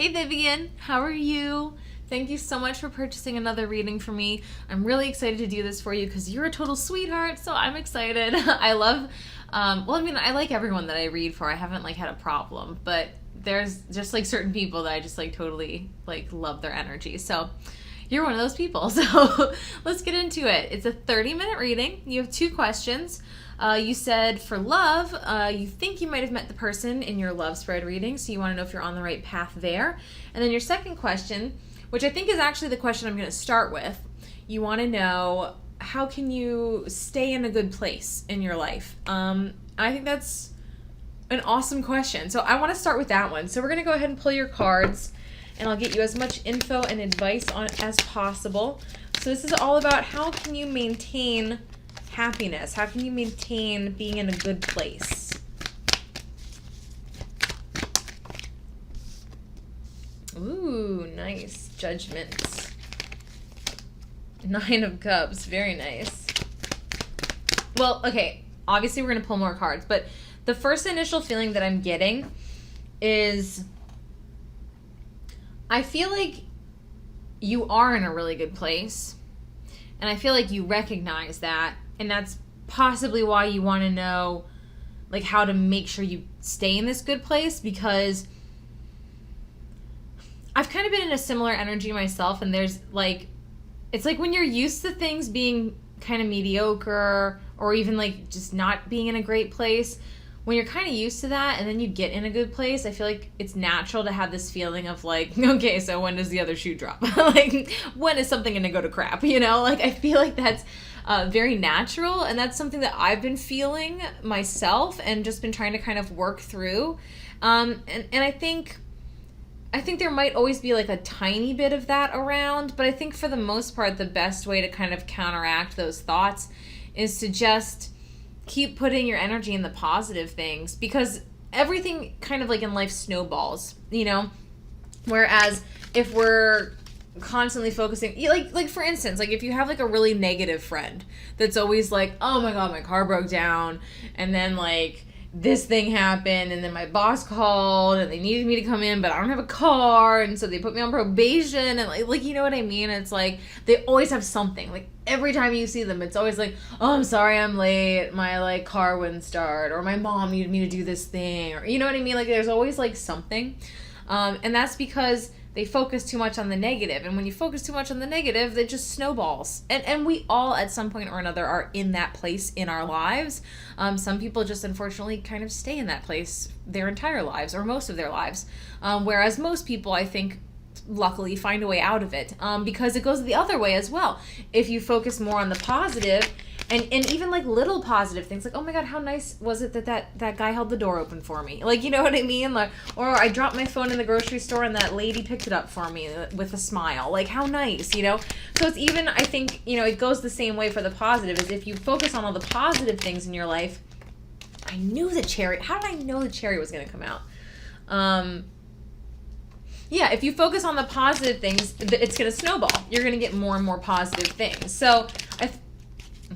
Hey Vivien, how are you? Thank you so much for purchasing another reading for me. I'm really excited to do this for you because you're a total sweetheart, so I'm excited. I love, I like everyone that I read for. I haven't had a problem, but there's just certain people that I just totally love their energy. So you're one of those people. So let's get into it. It's a 30-minute reading. You have 2 questions. You said for love, you think you might have met the person in your love spread reading, so you want to know if you're on the right path there. And then your second question, which I think is actually the question I'm going to start with, you want to know how can you stay in a good place in your life. I think that's an awesome question. So I want to start with that one. So we're going to go ahead and pull your cards, and I'll get you as much info and advice on as possible. So this is all about how can you maintain happiness? How can you maintain being in a good place? Ooh, nice. Judgment. 9 of Cups. Very nice. Well, okay. Obviously, we're going to pull more cards, but the first initial feeling that I'm getting is I feel like you are in a really good place, and I feel like you recognize that, and that's possibly why you want to know how to make sure you stay in this good place, because I've kind of been in a similar energy myself, and there's it's when you're used to things being kind of mediocre or even just not being in a great place, when you're kind of used to that and then you get in a good place, I feel like it's natural to have this feeling of okay, so when does the other shoe drop? When is something going to go to crap? I feel like that's very natural, and that's something that I've been feeling myself and just been trying to kind of work through. And I think there might always be a tiny bit of that around, but I think for the most part, the best way to kind of counteract those thoughts is to just keep putting your energy in the positive things, because everything kind of in life snowballs, whereas if we're constantly focusing, for instance, if you have a really negative friend that's always oh my god, my car broke down, and then this thing happened, and then my boss called and they needed me to come in, but I don't have a car, and so they put me on probation, and you know what I mean? It's they always have something. Every time you see them, it's always oh, I'm sorry I'm late, my car wouldn't start, or my mom needed me to do this thing, or you know what I mean? There's always something, and that's because they focus too much on the negative, and when you focus too much on the negative, it just snowballs. And we all, at some point or another, are in that place in our lives. Some people just unfortunately kind of stay in that place their entire lives, or most of their lives, whereas most people, I think, luckily find a way out of it, because it goes the other way as well. If you focus more on the positive, and even little positive things, oh my god, how nice was it that guy held the door open for me, you know what I mean? Or I dropped my phone in the grocery store and that lady picked it up for me with a smile, how nice, So it's even, I think, it goes the same way for the positive, is if you focus on all the positive things in your life. How did I know the cherry was going to come out? Yeah, if you focus on the positive things, it's going to snowball. You're going to get more and more positive things. So,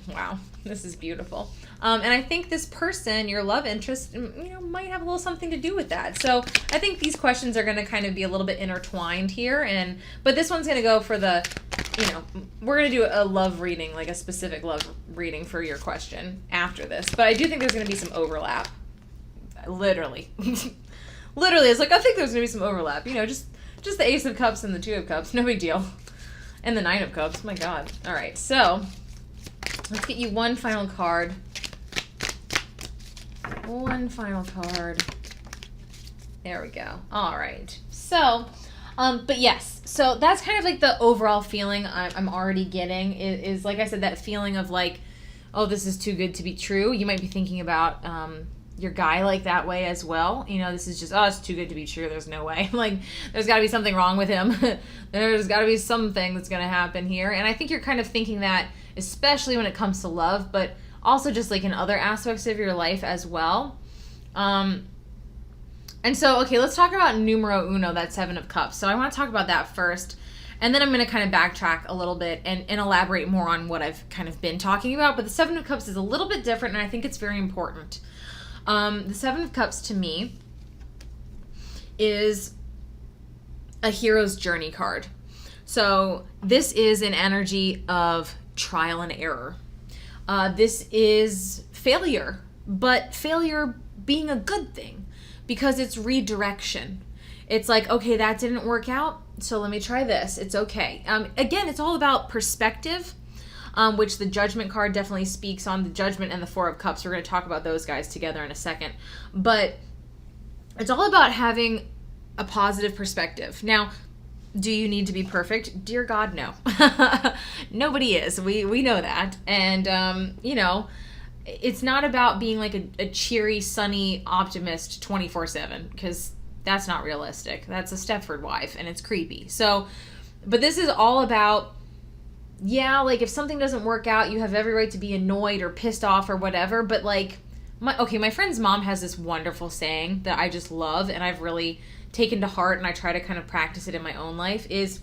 wow, this is beautiful. And I think this person, your love interest, might have a little something to do with that. So I think these questions are going to kind of be a little bit intertwined here. But this one's going to go for the, we're going to do a love reading, a specific love reading for your question after this. But I do think there's going to be some overlap. Literally. Literally, it's I think there's going to be some overlap. Just the Ace of Cups and the 2 of Cups. No big deal. And the 9 of Cups. My God. All right, so let's get you one final card. One final card. There we go. All right. So, but yes. So that's kind of the overall feeling I'm already getting is like I said, that feeling of oh, this is too good to be true. You might be thinking about your guy that way as well. This is just, oh, it's too good to be true. There's no way. There's got to be something wrong with him. There's got to be something that's going to happen here. And I think you're kind of thinking that, especially when it comes to love, but also just in other aspects of your life as well. And so, okay, let's talk about numero uno, that 7 of Cups. So I want to talk about that first. And then I'm going to kind of backtrack a little bit and elaborate more on what I've kind of been talking about. But the 7 of Cups is a little bit different, and I think it's very important. The 7 of Cups to me is a hero's journey card. So this is an energy of trial and error. This is failure, but failure being a good thing because it's redirection. It's like, okay, that didn't work out, so let me try this. It's okay. Again, it's all about perspective, which the Judgment card definitely speaks on. The Judgment and the Four of Cups. We're going to talk about those guys together in a second. But it's all about having a positive perspective. Now, do you need to be perfect? Dear God, no. Nobody is. We know that. And, you know, it's not about being like a cheery, sunny optimist 24/7, because that's not realistic. That's a Stepford wife, and it's creepy. So, but this is all about, yeah, like if something doesn't work out, you have every right to be annoyed or pissed off or whatever. But like, my friend's mom has this wonderful saying that I just love, and I've really taken to heart, and I try to kind of practice it in my own life, is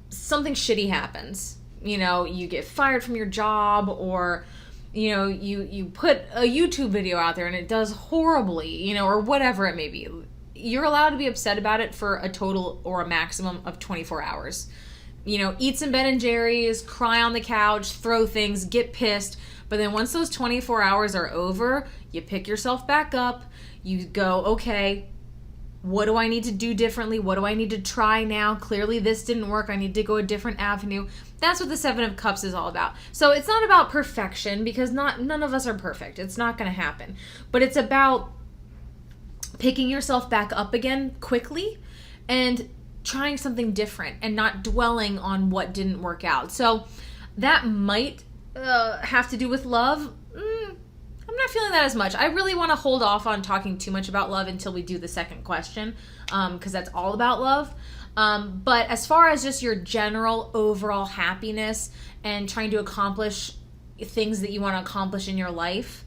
something shitty happens. You know, you get fired from your job, or, you know, you put a YouTube video out there and it does horribly, you know, or whatever it may be. You're allowed to be upset about it for a total or a maximum of 24 hours. You know, eat some Ben and Jerry's, cry on the couch, throw things, get pissed. But then once those 24 hours are over, you pick yourself back up. You go, okay, what do I need to do differently? What do I need to try now? Clearly this didn't work. I need to go a different avenue. That's what the Seven of Cups is all about. So it's not about perfection, because none of us are perfect. It's not going to happen. But it's about picking yourself back up again quickly and trying something different and not dwelling on what didn't work out. So that might have to do with love. I'm not feeling that as much. I really want to hold off on talking too much about love until we do the second question, because that's all about love. But as far as just your general overall happiness and trying to accomplish things that you want to accomplish in your life,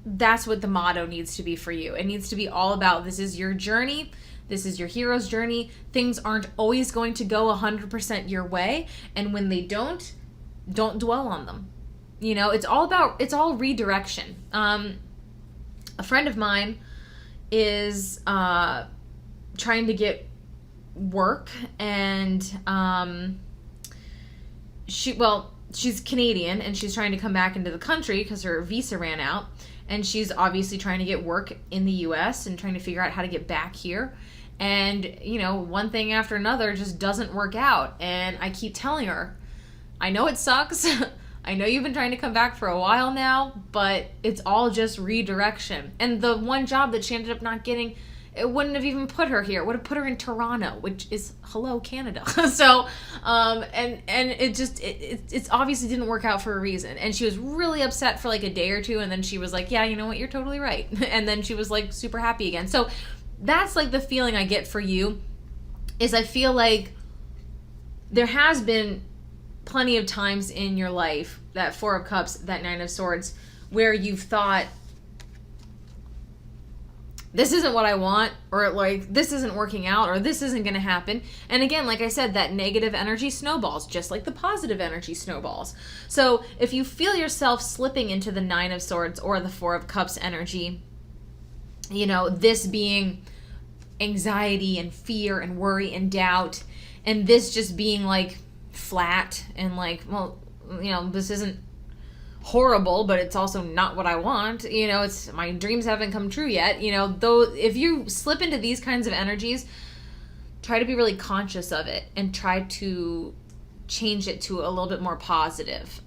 that's what the motto needs to be for you. It needs to be all about, this is your journey. This is your hero's journey. Things aren't always going to go 100% your way. And when they don't dwell on them. You know, it's all redirection. A friend of mine is trying to get work, and she's Canadian, and she's trying to come back into the country because her visa ran out, and she's obviously trying to get work in the US and trying to figure out how to get back here. And, you know, one thing after another just doesn't work out. And I keep telling her, I know it sucks. I know you've been trying to come back for a while now, but it's all just redirection. And the one job that she ended up not getting, it wouldn't have even put her here. It would have put her in Toronto, which is, hello, Canada. So, and it obviously didn't work out for a reason. And she was really upset for like a day or two, and then she was like, yeah, you know what, you're totally right. And then she was like super happy again. So that's like the feeling I get for you, is I feel like there has been plenty of times in your life, that Four of Cups, that Nine of Swords, where you've thought, this isn't what I want, or like, this isn't working out, or this isn't going to happen. And again, like I said, that negative energy snowballs, just like the positive energy snowballs. So if you feel yourself slipping into the Nine of Swords or the Four of Cups energy, you know, this being anxiety and fear and worry and doubt, and this just being like flat and like, well, you know, this isn't horrible, but it's also not what I want. You know, it's, my dreams haven't come true yet. You know, though, if you slip into these kinds of energies, try to be really conscious of it and try to change it to a little bit more positive.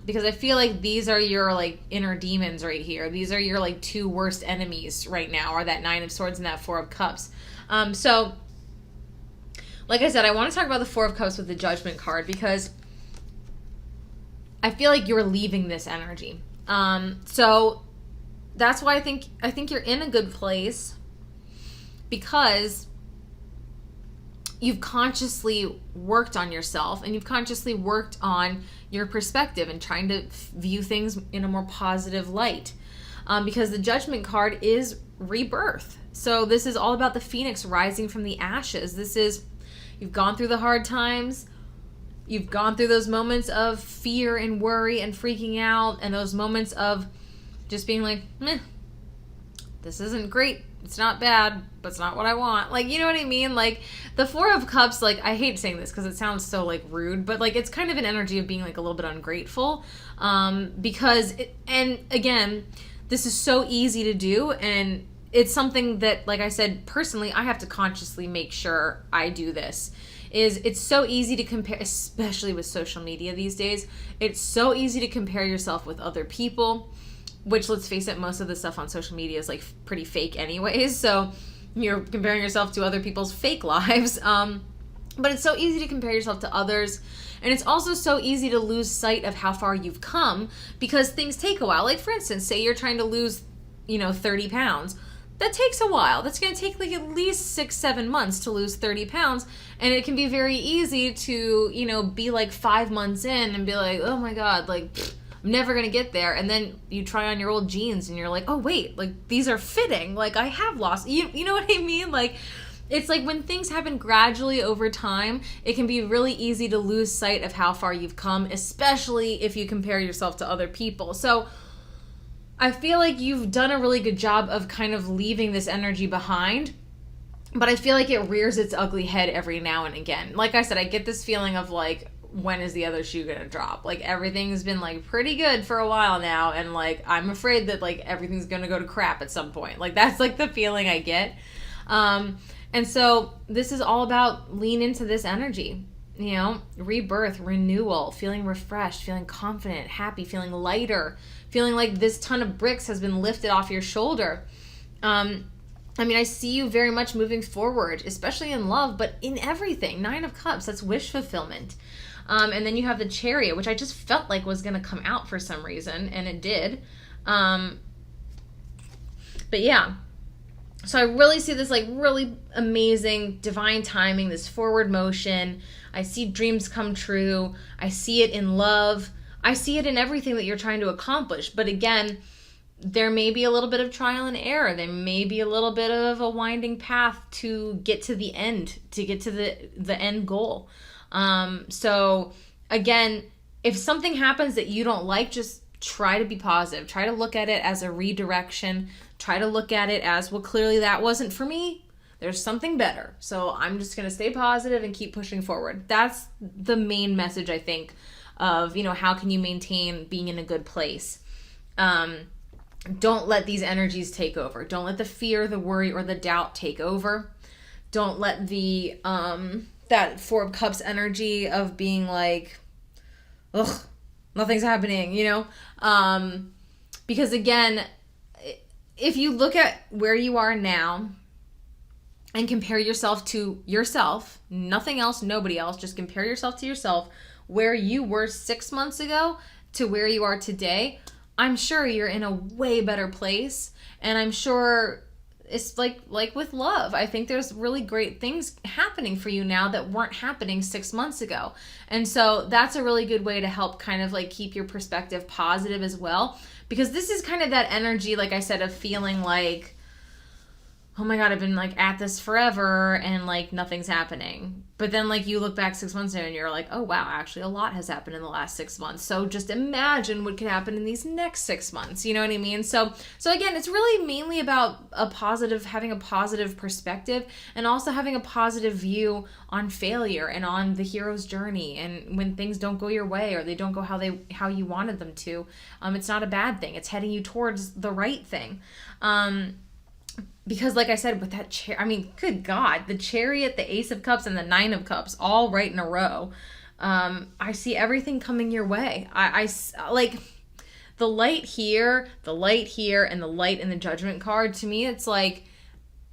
Because I feel like these are your like inner demons right here. These are your like two worst enemies right now, are that Nine of Swords and that Four of Cups. So like I said, I want to talk about the Four of Cups with the Judgment card, because I feel like you're leaving this energy. So that's why I think you're in a good place, because you've consciously worked on yourself, and you've consciously worked on your perspective and trying to view things in a more positive light. Because the Judgment card is rebirth. So this is all about the phoenix rising from the ashes. This is, you've gone through the hard times. You've gone through those moments of fear and worry and freaking out, and those moments of just being like, meh, this isn't great. it's not bad, but it's not what I want. Like, you know what I mean? Like, the Four of Cups, like, I hate saying this because it sounds so, like, rude, but, like, it's kind of an energy of being, like, a little bit ungrateful. Because, and again, this is so easy to do, and it's something that, like I said, personally, I have to consciously make sure I do this. It's so easy to compare, especially with social media these days. It's so easy to compare yourself with other people, which, let's face it, most of the stuff on social media is like pretty fake anyways. So you're comparing yourself to other people's fake lives. But it's so easy to compare yourself to others. And it's also so easy to lose sight of how far you've come because things take a while. Like, for instance, say you're trying to lose, 30 pounds. That takes a while. That's going to take like at least 6-7 months to lose 30 pounds. And it can be very easy to, be like 5 months in and be like, oh my God, like, I'm never going to get there. And then you try on your old jeans and you're like, oh wait, like these are fitting. Like I have lost, you know what I mean? Like, it's like when things happen gradually over time, it can be really easy to lose sight of how far you've come, especially if you compare yourself to other people. So I feel like you've done a really good job of kind of leaving this energy behind, but I feel like it rears its ugly head every now and again. Like I said, I get this feeling of like, when is the other shoe gonna drop? Like, everything's been like pretty good for a while now, and like I'm afraid that like everything's gonna go to crap at some point. Like, that's like the feeling I get. And so this is all about lean into this energy. Rebirth, renewal, feeling refreshed, feeling confident, happy, feeling lighter, feeling like this ton of bricks has been lifted off your shoulder. I see you very much moving forward, especially in love, but in everything. 9 of Cups, that's wish fulfillment. And then you have the Chariot, which I just felt like was going to come out for some reason, and it did. But yeah. So I really see this like really amazing divine timing, this forward motion. I see dreams come true. I see it in love. I see it in everything that you're trying to accomplish. But again, there may be a little bit of trial and error. There may be a little bit of a winding path to get to the end, to get to the end goal. So again, if something happens that you don't like, just try to be positive. Try to look at it as a redirection. Try to look at it as, well, clearly that wasn't for me. There's something better. So I'm just going to stay positive and keep pushing forward. That's the main message, I think, of, how can you maintain being in a good place? Don't let these energies take over. Don't let the fear, the worry, or the doubt take over. Don't let the, that Four of Cups energy of being like, ugh, nothing's happening, because again, if you look at where you are now and compare yourself to yourself, nothing else, nobody else, just compare yourself to yourself, where you were 6 months ago to where you are today, I'm sure you're in a way better place. And I'm sure it's like with love. I think there's really great things happening for you now that weren't happening 6 months ago. And so that's a really good way to help kind of like keep your perspective positive as well. Because this is kind of that energy, like I said, of feeling like, oh my God, I've been like at this forever and like nothing's happening. But then like you look back 6 months ago and you're like, oh wow, actually a lot has happened in the last 6 months. So just imagine what could happen in these next 6 months. You know what I mean? So again, it's really mainly about having a positive perspective, and also having a positive view on failure and on the hero's journey. And when things don't go your way or they don't go how you wanted them to, it's not a bad thing. It's heading you towards the right thing. Because like I said, with that good God, the Chariot, the Ace of Cups, and the 9 of Cups, all right in a row. I see everything coming your way. I like the light here, and the light in the Judgment card. To me, it's like,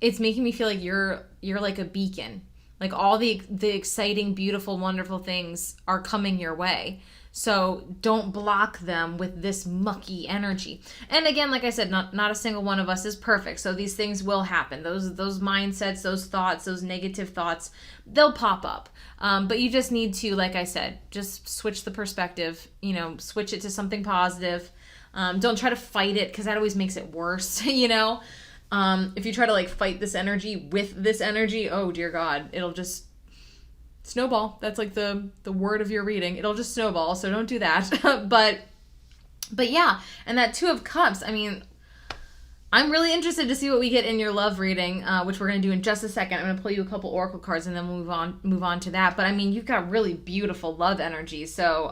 it's making me feel like you're like a beacon. Like all the exciting, beautiful, wonderful things are coming your way. So don't block them with this mucky energy. And again, like I said, not a single one of us is perfect. So these things will happen. Those mindsets, those thoughts, those negative thoughts, they'll pop up. But you just need to, like I said, just switch the perspective, switch it to something positive. Don't try to fight it, because that always makes it worse, If you try to like fight this energy with this energy, oh dear God, it'll just snowball. That's like the word of your reading. It'll just snowball, so don't do that. But yeah, and that 2 of Cups, I'm really interested to see what we get in your love reading, which we're going to do in just a second. I'm going to pull you a couple oracle cards and then we'll move on to that. But I mean, you've got really beautiful love energy. So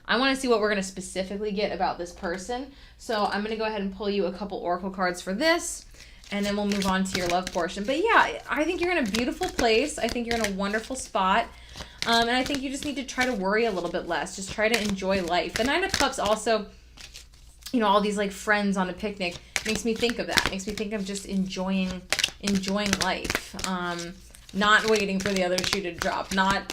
I want to see what we're going to specifically get about this person. So I'm going to go ahead and pull you a couple oracle cards for this, and then we'll move on to your love portion. But yeah, I think you're in a beautiful place. I think you're in a wonderful spot. And I think you just need to try to worry a little bit less. Just try to enjoy life. The Nine of Cups also, you know, all these like friends on a picnic makes me think of that. Makes me think of just enjoying life. Not waiting for the other shoe to drop. Not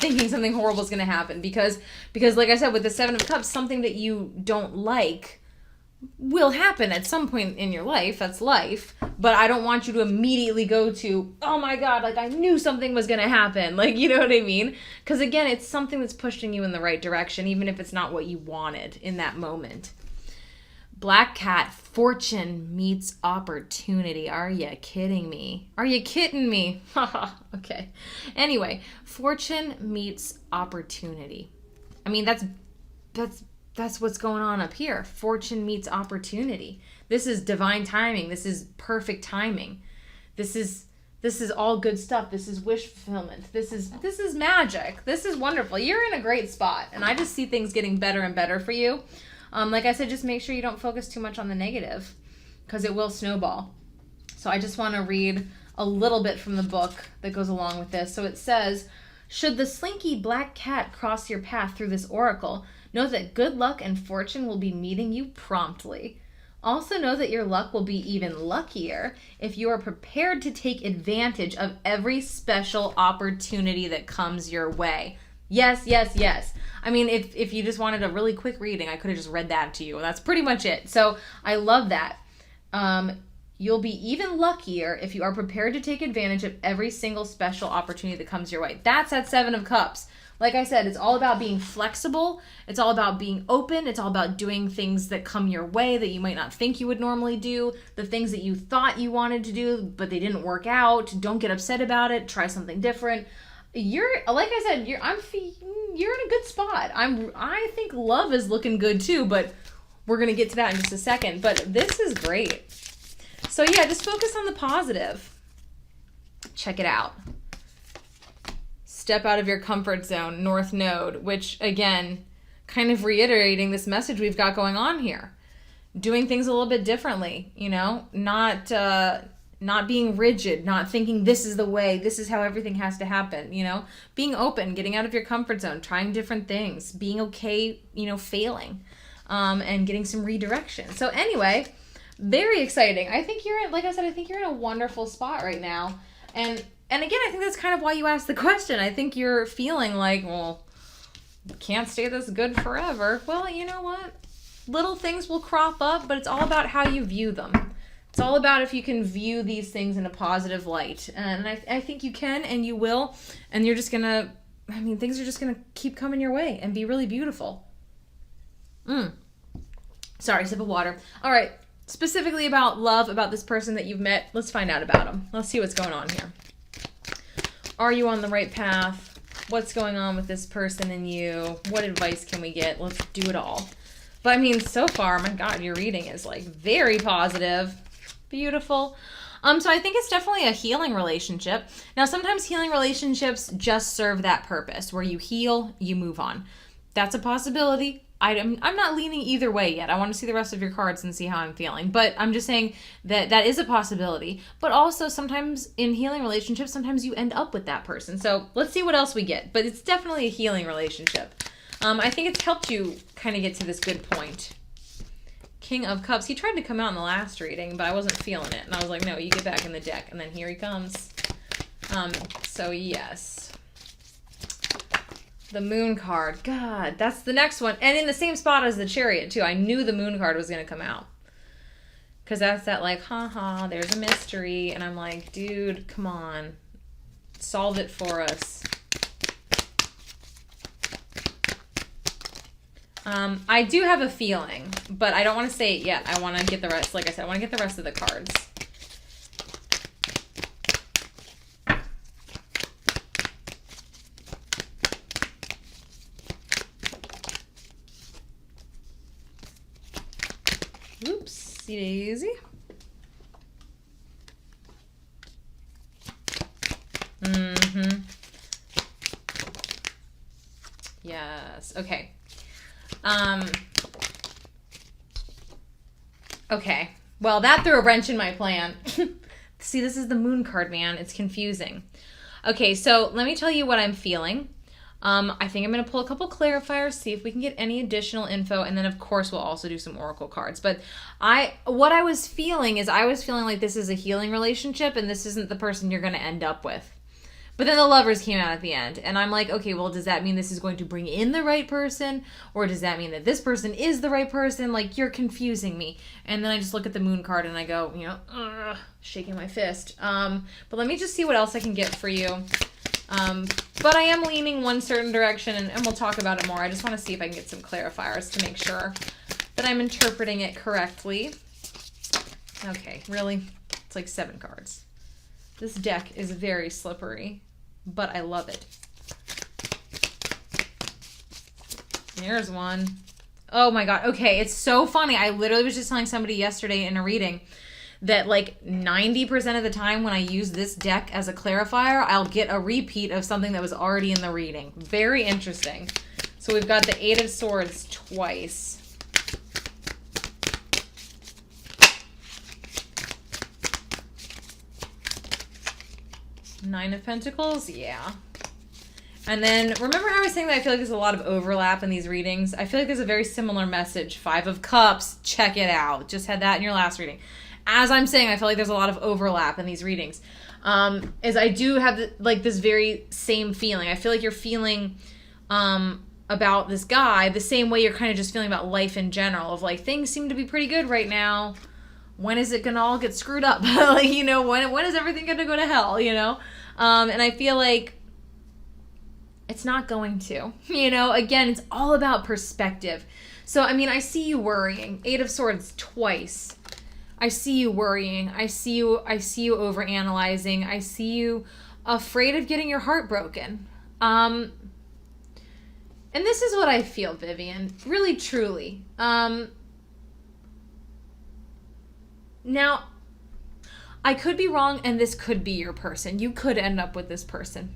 thinking something horrible is going to happen. Because like I said, with the Seven of Cups, something that you don't like will happen at some point in your life. That's life. But I don't want you to immediately go to, oh my God, like I knew something was going to happen. Like, you know what I mean? Because again, it's something that's pushing you in the right direction, even if it's not what you wanted in that moment. Black cat, fortune meets opportunity. Are you kidding me? Are you kidding me? Okay. Anyway, fortune meets opportunity. I mean, that's what's going on up here. Fortune meets opportunity. This is divine timing. This is perfect timing. This is all good stuff. This is wish fulfillment. This is magic. This is wonderful. You're in a great spot, and I just see things getting better and better for you. Like I said, just make sure you don't focus too much on the negative, because it will snowball. So I just want to read a little bit from the book that goes along with this. So it says, should the slinky black cat cross your path through this oracle, know that good luck and fortune will be meeting you promptly. Also know that your luck will be even luckier if you are prepared to take advantage of every special opportunity that comes your way. Yes, yes, yes. I mean, if you just wanted a really quick reading, I could have just read that to you. That's pretty much it. So I love that. You'll be even luckier if you are prepared to take advantage of every single special opportunity that comes your way. That's that Seven of Cups. Like I said, it's all about being flexible. It's all about being open. It's all about doing things that come your way that you might not think you would normally do. The things that you thought you wanted to do, but they didn't work out. Don't get upset about it. Try something different. You're, like I said, you're in a good spot. I think love is looking good too, but we're going to get to that in just a second. But this is great. So yeah, just focus on the positive. Check it out. Step out of your comfort zone, North Node, which again, kind of reiterating this message we've got going on here. Doing things a little bit differently, you know, not being rigid, not thinking this is the way, this is how everything has to happen, you know, being open, getting out of your comfort zone, trying different things, being okay, you know, failing, and getting some redirection. So anyway, very exciting. I think you're in, like I said, I think you're in a wonderful spot right now. And again, I think that's kind of why you asked the question. I think you're feeling like, well, can't stay this good forever. Well, you know what? Little things will crop up, but it's all about how you view them. It's all about if you can view these things in a positive light. And I think you can and you will. And you're just going to, I mean, things are just going to keep coming your way and be really beautiful. Sorry, sip of water. All right. Specifically about love, about this person that you've met. Let's find out about them. Let's see what's going on here. Are you on the right path? What's going on with this person and you? What advice can we get? Let's do it all. But I mean, so far, my God, your reading is like very positive. Beautiful. So I think it's definitely a healing relationship. Now, sometimes healing relationships just serve that purpose where you heal, you move on. That's a possibility. I'm not leaning either way yet. I want to see the rest of your cards and see how I'm feeling. But I'm just saying that that is a possibility. But also sometimes in healing relationships, sometimes you end up with that person. So let's see what else we get. But it's definitely a healing relationship. I think it's helped you kind of get to this good point. King of Cups. He tried to come out in the last reading, but I wasn't feeling it. And I was like, no, you get back in the deck. And then here he comes. So yes. The Moon card. God, that's the next one. And in the same spot as the Chariot, too. I knew the Moon card was going to come out. Because that's that, like, haha, there's a mystery. And I'm like, dude, come on. Solve it for us. I do have a feeling, but I don't want to say it yet. I want to get the rest. Like I said, I want to get the rest of the cards. Oopsie daisy. Yes. Okay. Okay. Well, that threw a wrench in my plan. See, this is the moon card, man. It's confusing. Okay, so let me tell you what I'm feeling. I think I'm going to pull a couple clarifiers, see if we can get any additional info, and then of course we'll also do some oracle cards. But what I was feeling is like this is a healing relationship and this isn't the person you're going to end up with. But then the Lovers came out at the end, and I'm like, okay, well, does that mean this is going to bring in the right person? Or does that mean that this person is the right person? Like, you're confusing me. And then I just look at the moon card and I go, shaking my fist. But let me just see what else I can get for you. But I am leaning one certain direction, and we'll talk about it more. I just want to see if I can get some clarifiers to make sure that I'm interpreting it correctly. Okay, really? It's like 7 cards. This deck is very slippery, but I love it. There's one. Oh my god. Okay, it's so funny. I literally was just telling somebody yesterday in a reading that like 90% of the time when I use this deck as a clarifier, I'll get a repeat of something that was already in the reading. Very interesting. So we've got the 8 of Swords twice. Nine of Pentacles, yeah. And then, remember how I was saying that I feel like there's a lot of overlap in these readings? I feel like there's a very similar message. 5 of Cups, check it out. Just had that in your last reading. As I'm saying, I feel like there's a lot of overlap in these readings. As I do have this very same feeling. I feel like you're feeling about this guy the same way you're kind of just feeling about life in general. Of like, things seem to be pretty good right now. When is it gonna all get screwed up? Like, when is everything gonna go to hell, And I feel like it's not going to, Again, it's all about perspective. So, I see you worrying. 8 of Swords twice. I see you worrying. I see you overanalyzing. I see you afraid of getting your heart broken. And this is what I feel, Vivien. Really, truly. Now, I could be wrong, and this could be your person. You could end up with this person.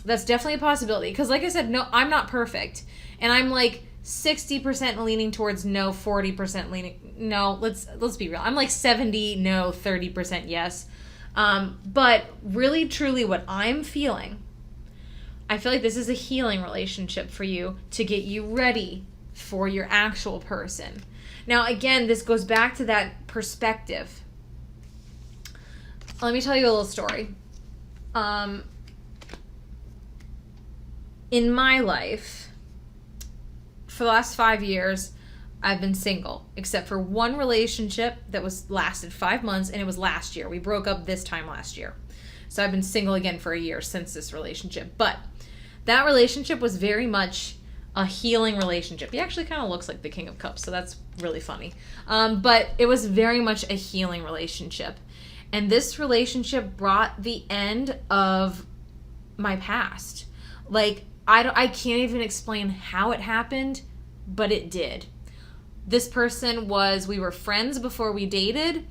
That's definitely a possibility. Because like I said, no, I'm not perfect. And I'm like 60% leaning towards no, 40% leaning... No, let's be real. I'm like 70 no, 30% yes. But really, truly, what I'm feeling, I feel like this is a healing relationship for you to get you ready for your actual person. Now, again, this goes back to that perspective. Let me tell you a little story. In my life, for the last 5 years, I've been single, except for one relationship that lasted 5 months, and it was last year. We broke up this time last year. So I've been single again for a year since this relationship. But that relationship was very much a healing relationship. He actually kind of looks like the King of Cups, so that's really funny. But it was very much a healing relationship. And this relationship brought the end of my past. Like, I can't even explain how it happened, but it did. This person we were friends before we dated.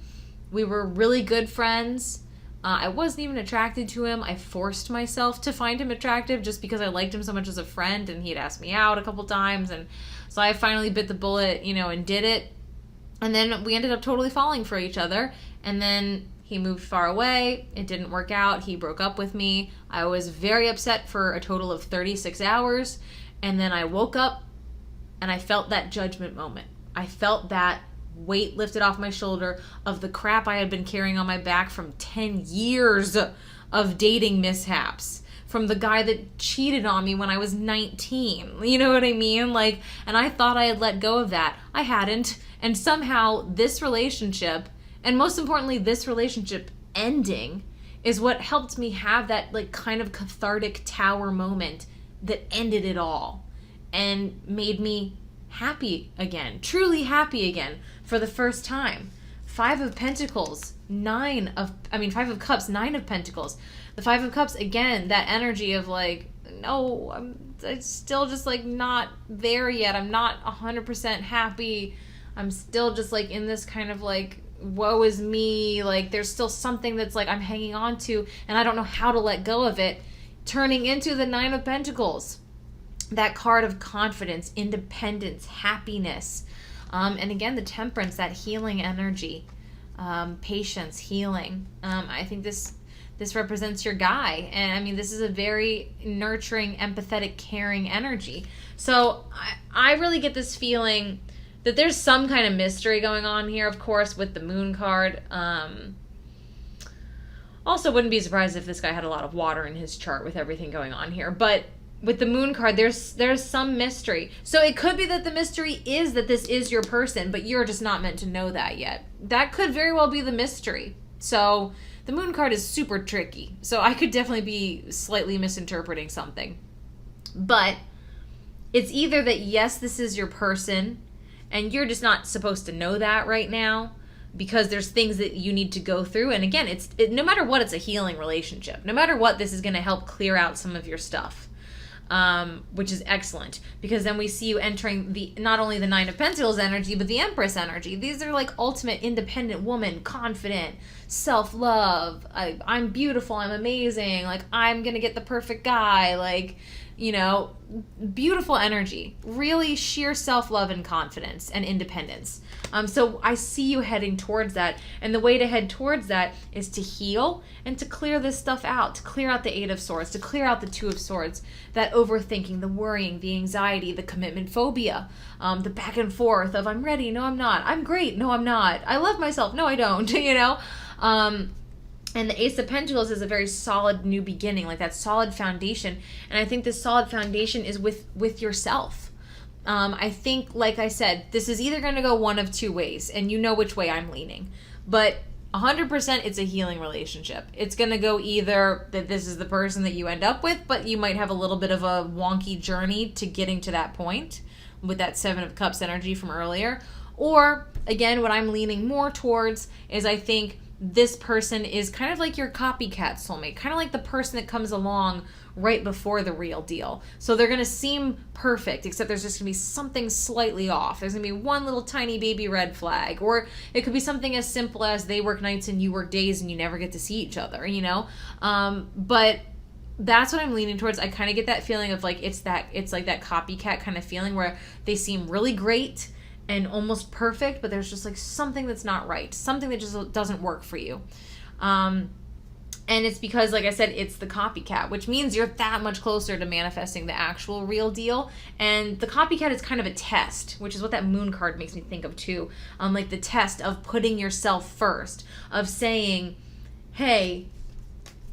We were really good friends. I wasn't even attracted to him. I forced myself to find him attractive just because I liked him so much as a friend, and he'd asked me out a couple times, and so I finally bit the bullet, and did it. And then we ended up totally falling for each other, and then he moved far away. It didn't work out. He broke up with me. I was very upset for a total of 36 hours, and then I woke up, and I felt that judgment moment. I felt that weight lifted off my shoulder of the crap I had been carrying on my back from 10 years of dating mishaps, from the guy that cheated on me when I was 19. You know what I mean? Like, and I thought I had let go of that. I hadn't. And somehow this relationship, and most importantly, this relationship ending, is what helped me have that like kind of cathartic tower moment that ended it all and made me happy again, truly happy again for the first time. 5 of Pentacles, 5 of Cups, 9 of Pentacles. The 5 of Cups, again, that energy of like, no, I'm still just like not there yet. I'm not 100% happy. I'm still just like in this kind of like, woe is me. Like there's still something that's like I'm hanging on to and I don't know how to let go of it. Turning into the 9 of Pentacles. that card of confidence, independence, happiness. And again, the Temperance, that healing energy, patience, healing. I think this represents your guy. And I mean, this is a very nurturing, empathetic, caring energy. So I really get this feeling that there's some kind of mystery going on here, of course, with the Moon card. Also, wouldn't be surprised if this guy had a lot of water in his chart with everything going on here. But with the Moon card, there's some mystery. So it could be that the mystery is that this is your person, but you're just not meant to know that yet. That could very well be the mystery. So the Moon card is super tricky. So I could definitely be slightly misinterpreting something. But it's either that, yes, this is your person, and you're just not supposed to know that right now, because there's things that you need to go through. And again, no matter what, it's a healing relationship. No matter what, this is going to help clear out some of your stuff, which is excellent, because then we see you entering not only the Nine of Pentacles energy, but the Empress energy. These are like ultimate independent woman, confident, self-love. I'm beautiful. I'm amazing. Like, I'm going to get the perfect guy. Like, you know, beautiful energy, really sheer self-love and confidence and independence. So I see you heading towards that. And the way to head towards that is to heal and to clear this stuff out, to clear out the Eight of Swords, to clear out the Two of Swords, that overthinking, the worrying, the anxiety, the commitment phobia, the back and forth of I'm ready, no, I'm not. I'm great, no, I'm not. I love myself, no, I don't, you know? And the Ace of Pentacles is a very solid new beginning, like that solid foundation. And I think this solid foundation is with yourself. I think, like I said, this is either going to go one of two ways, and you know which way I'm leaning. But 100% it's a healing relationship. It's going to go either that this is the person that you end up with, but you might have a little bit of a wonky journey to getting to that point with that Seven of Cups energy from earlier. Or, again, what I'm leaning more towards is I think this person is kind of like your copycat soulmate, kind of like the person that comes along right before the real deal. So they're going to seem perfect, except there's just going to be something slightly off. There's going to be one little tiny baby red flag. Or it could be something as simple as they work nights and you work days and you never get to see each other, you know? But that's what I'm leaning towards. I kind of get that feeling of like, it's like that copycat kind of feeling where they seem really great and almost perfect, but there's just like something that's not right, something that just doesn't work for you. And it's because, like I said, it's the copycat, which means you're that much closer to manifesting the actual real deal. And the copycat is kind of a test, which is what that Moon card makes me think of too. Like the test of putting yourself first, of saying, hey,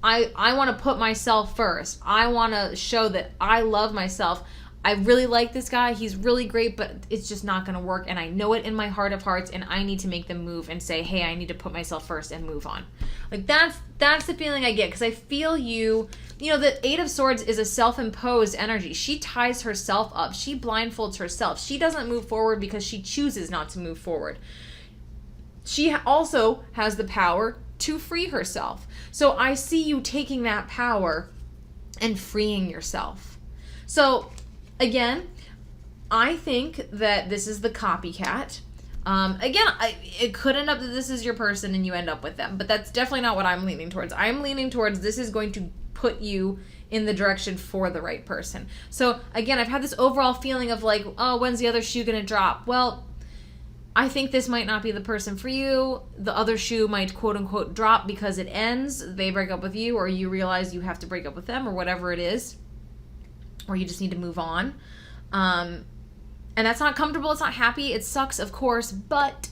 I want to put myself first. I want to show that I love myself. I really like this guy. He's really great, but it's just not going to work. And I know it in my heart of hearts, and I need to make the move and say, hey, I need to put myself first and move on. Like that's the feeling I get, because I feel you know, the Eight of Swords is a self-imposed energy. She ties herself up. She blindfolds herself. She doesn't move forward because she chooses not to move forward. She also has the power to free herself. So I see you taking that power and freeing yourself. So again, I think that this is the copycat. Again, it could end up that this is your person and you end up with them, but that's definitely not what I'm leaning towards. I'm leaning towards this is going to put you in the direction for the right person. So again, I've had this overall feeling of like, oh, when's the other shoe going to drop? Well, I think this might not be the person for you. The other shoe might quote unquote drop because it ends. They break up with you, or you realize you have to break up with them, or whatever it is. Or you just need to move on. And that's not comfortable. It's not happy. It sucks, of course. But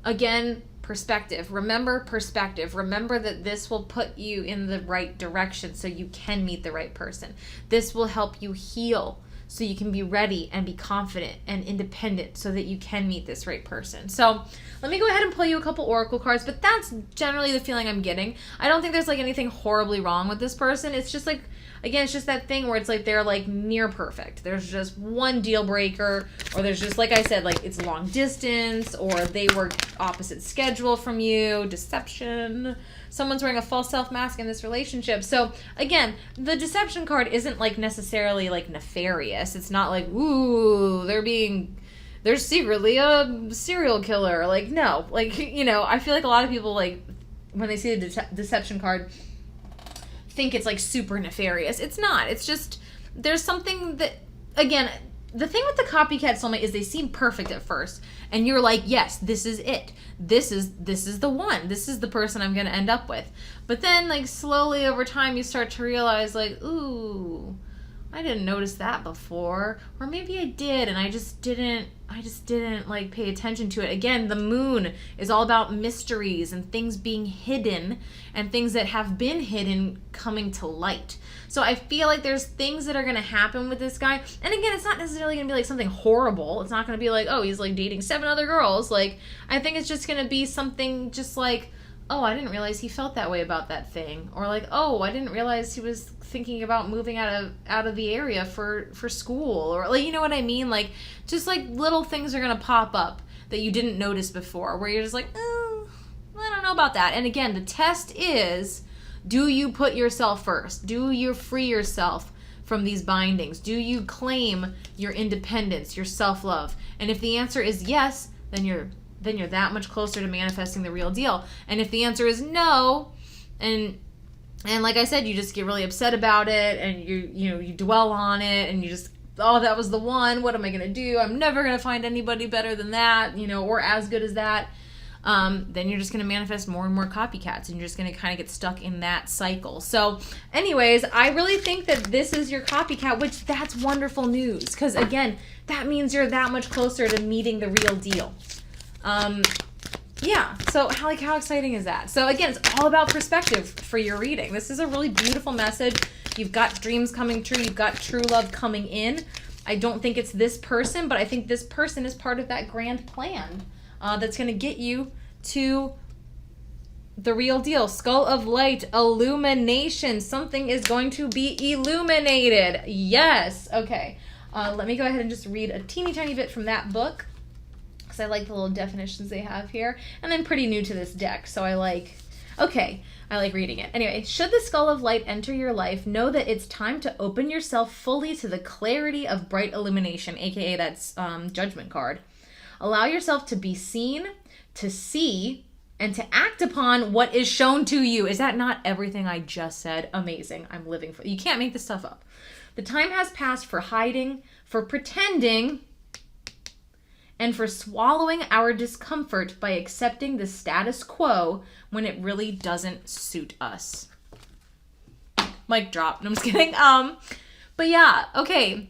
again, perspective. Remember perspective. Remember that this will put you in the right direction so you can meet the right person. This will help you heal so you can be ready and be confident and independent so that you can meet this right person. So let me go ahead and pull you a couple oracle cards, but that's generally the feeling I'm getting. I don't think there's like anything horribly wrong with this person. It's just like, again, it's just that thing where it's like they're like near perfect. There's just one deal breaker, or there's just, like I said, like it's long distance, or they work opposite schedule from you, deception. Someone's wearing a false self mask in this relationship. So again, the deception card isn't like necessarily like nefarious. It's not like, ooh, they're secretly a serial killer. Like, no, like, you know, I feel like a lot of people, like, when they see the deception card, think it's like super nefarious. It's not. It's just there's something that, again, the thing with the copycat soulmate is they seem perfect at first, and you're like, yes, this is it. This is the one. This is the person I'm going to end up with. But then, like, slowly over time, you start to realize, like, ooh, I didn't notice that before, or maybe I did, and I just didn't like pay attention to it. Again, the moon is all about mysteries and things being hidden and things that have been hidden coming to light. So I feel like there's things that are going to happen with this guy. And again, it's not necessarily going to be like something horrible. It's not going to be like, oh, he's like dating 7 other girls. Like, I think it's just going to be something just like, oh, I didn't realize he felt that way about that thing. Or like, oh, I didn't realize he was thinking about moving out of the area for school. Or like, you know what I mean? Like, just like little things are going to pop up that you didn't notice before, where you're just like, oh, I don't know about that. And again, the test is, do you put yourself first? Do you free yourself from these bindings? Do you claim your independence, your self-love? And if the answer is yes, then you're that much closer to manifesting the real deal. And if the answer is no, and like I said, you just get really upset about it, and you dwell on it, and you just, oh, that was the one. What am I gonna do? I'm never gonna find anybody better than that, or as good as that. Then you're just gonna manifest more and more copycats, and you're just gonna kind of get stuck in that cycle. So, anyways, I really think that this is your copycat, which that's wonderful news, because again, that means you're that much closer to meeting the real deal. Yeah, so how exciting is that? So again, it's all about perspective for your reading. This is a really beautiful message. You've got dreams coming true. You've got true love coming in. I don't think it's this person, but I think this person is part of that grand plan that's going to get you to the real deal. Skull of light, illumination. Something is going to be illuminated. Yes. Okay. Let me go ahead and just read a teeny tiny bit from that book, because I like the little definitions they have here. And I'm pretty new to this deck, so I like reading it. Anyway, should the skull of light enter your life, know that it's time to open yourself fully to the clarity of bright illumination, aka that's judgment card. Allow yourself to be seen, to see, and to act upon what is shown to you. Is that not everything I just said? Amazing. I'm living for it. You can't make this stuff up. The time has passed for hiding, for pretending, and for swallowing our discomfort by accepting the status quo when it really doesn't suit us. Mic drop. No, I'm just kidding. But yeah, okay.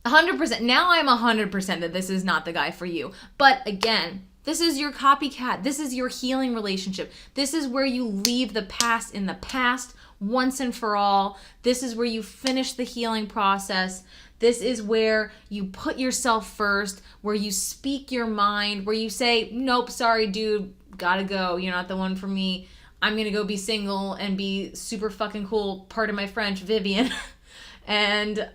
100%. Now I'm 100% that this is not the guy for you. But again, this is your copycat. This is your healing relationship. This is where you leave the past in the past once and for all. This is where you finish the healing process. This is where you put yourself first, where you speak your mind, where you say, nope, sorry, dude, gotta go. You're not the one for me. I'm gonna go be single and be super fucking cool, pardon my French, Vivien. and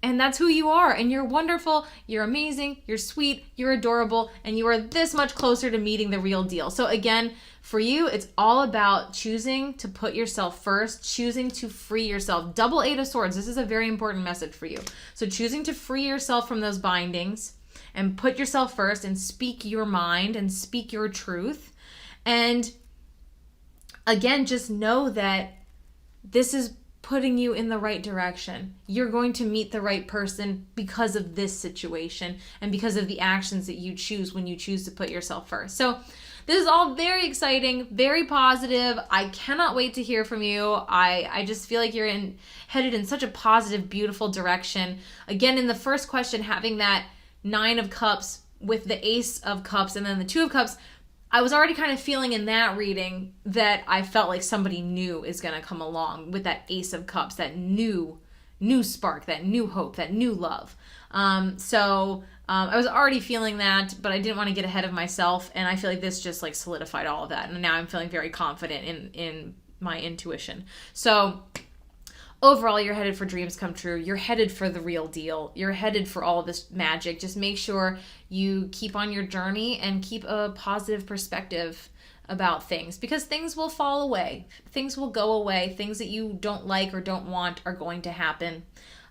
that's who you are. And you're wonderful, you're amazing, you're sweet, you're adorable, and you are this much closer to meeting the real deal. So again, for you, it's all about choosing to put yourself first, choosing to free yourself. Double 8 of Swords, this is a very important message for you. So choosing to free yourself from those bindings and put yourself first and speak your mind and speak your truth. And again, just know that this is putting you in the right direction. You're going to meet the right person because of this situation and because of the actions that you choose when you choose to put yourself first. So this is all very exciting, very positive. I cannot wait to hear from you. I just feel like you're headed in such a positive, beautiful direction. Again, in the first question, having that 9 of Cups with the Ace of Cups and then the 2 of Cups, I was already kind of feeling in that reading that I felt like somebody new is going to come along with that Ace of Cups, that new spark, that new hope, that new love. I was already feeling that, but I didn't want to get ahead of myself, and I feel like this just like solidified all of that, and now I'm feeling very confident in my intuition. So overall, you're headed for dreams come true. You're headed for the real deal. You're headed for all of this magic. Just make sure you keep on your journey and keep a positive perspective about things, because things will fall away. Things will go away. Things that you don't like or don't want are going to happen.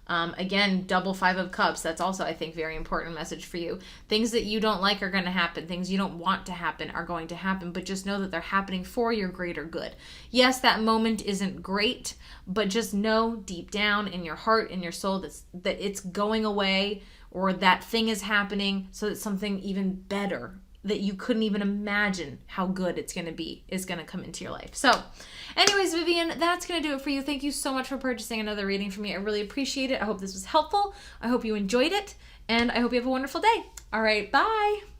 Again, double Five of Cups. That's also, I think, very important message for you. Things that you don't like are going to happen. Things you don't want to happen are going to happen, but just know that they're happening for your greater good. Yes, that moment isn't great, but just know deep down in your heart, in your soul, that it's going away, or that thing is happening so that something even better that you couldn't even imagine how good it's going to be is going to come into your life. So anyways, Vivien, that's going to do it for you. Thank you so much for purchasing another reading from me. I really appreciate it. I hope this was helpful. I hope you enjoyed it, and I hope you have a wonderful day. All right, bye.